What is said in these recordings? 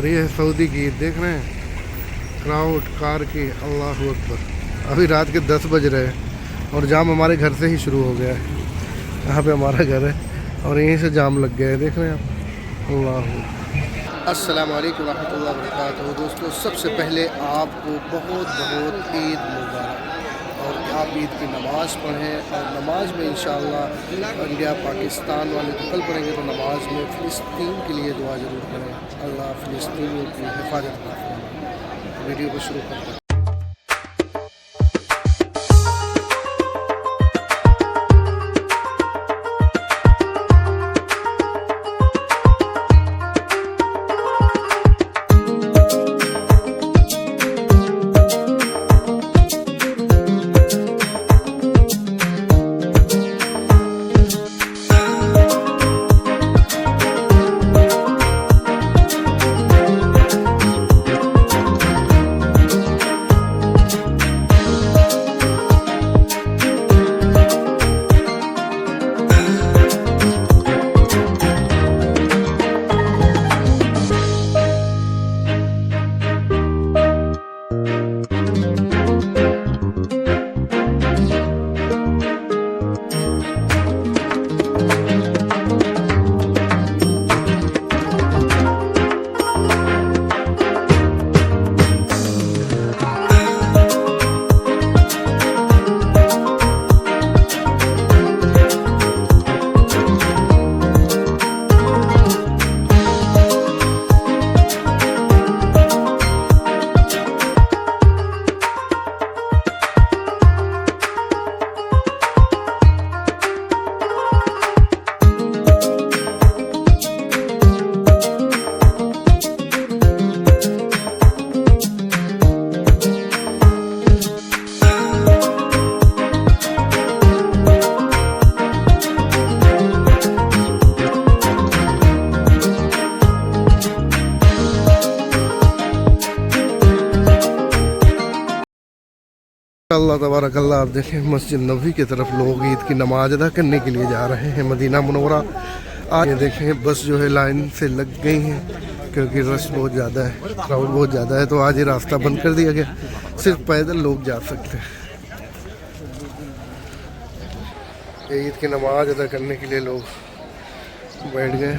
और ये है सऊदी की ईद, देख रहे हैं क्राउड कार की। अल्लाह अकबर। अभी रात के 10 बज रहे हैं और जाम हमारे घर से ही शुरू हो गया है। यहाँ पे हमारा घर है और यहीं से जाम लग गया है, देख रहे हैं आप। अल्लाह। अस्सलाम वालेकुम रहमतुल्लाहि व बरकातहू। दोस्तों सबसे पहले आपको बहुत बहुत ईद मुबारक, और आप ईद की नमाज़ पढ़ें। और नमाज में इंशाअल्लाह इंडिया पाकिस्तान वाले तो कल पढ़ेंगे, तो नमाज में फ़िलिस्तीन के लिए दुआ ज़रूर करें। अल्लाह फ़िलिस्तीनियों की हिफाजत करें। वीडियो को शुरू करते हैं। अल्लाह तबारक अल्लाह। आप देखें मस्जिद नबवी की तरफ लोग ईद की नमाज अदा करने के लिए जा रहे हैं, मदीना मुनव्वरा। आज ये देखें बस जो है लाइन से लग गई हैं, क्योंकि रश बहुत ज़्यादा है, क्राउड बहुत ज़्यादा है। तो आज ये रास्ता बंद कर दिया गया, सिर्फ पैदल लोग जा सकते हैं। ईद की नमाज अदा करने के लिए लोग बैठ गए।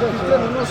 2.5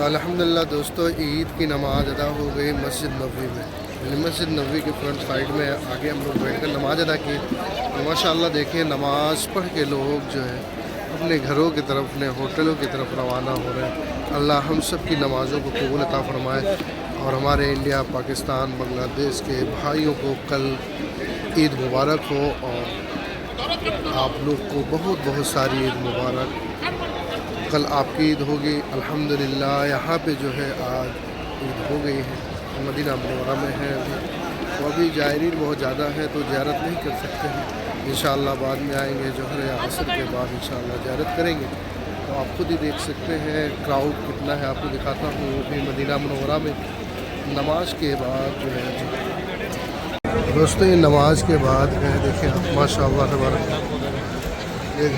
अल्हम्दुलिल्लाह दोस्तों, ईद की नमाज़ अदा हो गई मस्जिद नबवी में। मस्जिद नबवी के फ्रंट साइड में आगे हम लोग बैठ कर नमाज़ अदा की। तो माशाअल्लाह देखिए, नमाज़ पढ़ के लोग जो है अपने घरों की तरफ, अपने होटलों की तरफ रवाना हो रहे हैं। अल्लाह हम सब की नमाज़ों को कबूल अता फ़रमाए और हमारे इंडिया, पाकिस्तान, बांग्लादेश के भाइयों को कल ईद मुबारक हो और आप लोग को बहुत बहुत सारी ईद मुबारक। कल आपकी ईद होगी अल्हम्दुलिल्लाह। यहाँ पे जो है आज ईद हो गई है, मदीना मुनव्वरा में है तो अभी ज़ायरीन बहुत ज़्यादा है तो ज़ियारत नहीं कर सकते हैं। इंशाअल्लाह बाद में आएंगे, जोहर या असर के बाद इंशाअल्लाह ज़ियारत करेंगे। तो आप खुद ही देख सकते हैं क्राउड कितना है, आपको दिखाता हूँ। वो भी मदीना मुनव्वरा में नमाज के बाद जो है दोस्तों, ये नमाज के बाद है, देखिए आप माशाअल्लाह तबारक। ये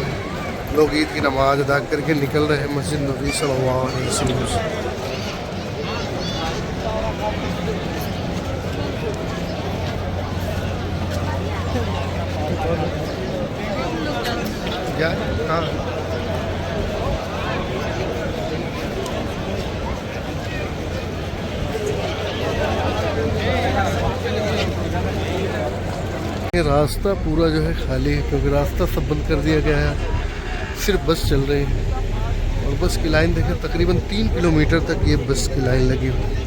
लोग ईद की नमाज अदा करके निकल रहे हैं मस्जिद नबी सल्लल्लाहु अलैहि वसल्लम से। क्या? हाँ, ये रास्ता पूरा जो है खाली है क्योंकि रास्ता सब बंद कर दिया गया है, सिर्फ बस चल रही है। और बस की लाइन देखें, तकरीबन 3 किलोमीटर तक ये बस की लाइन लगी हुई है।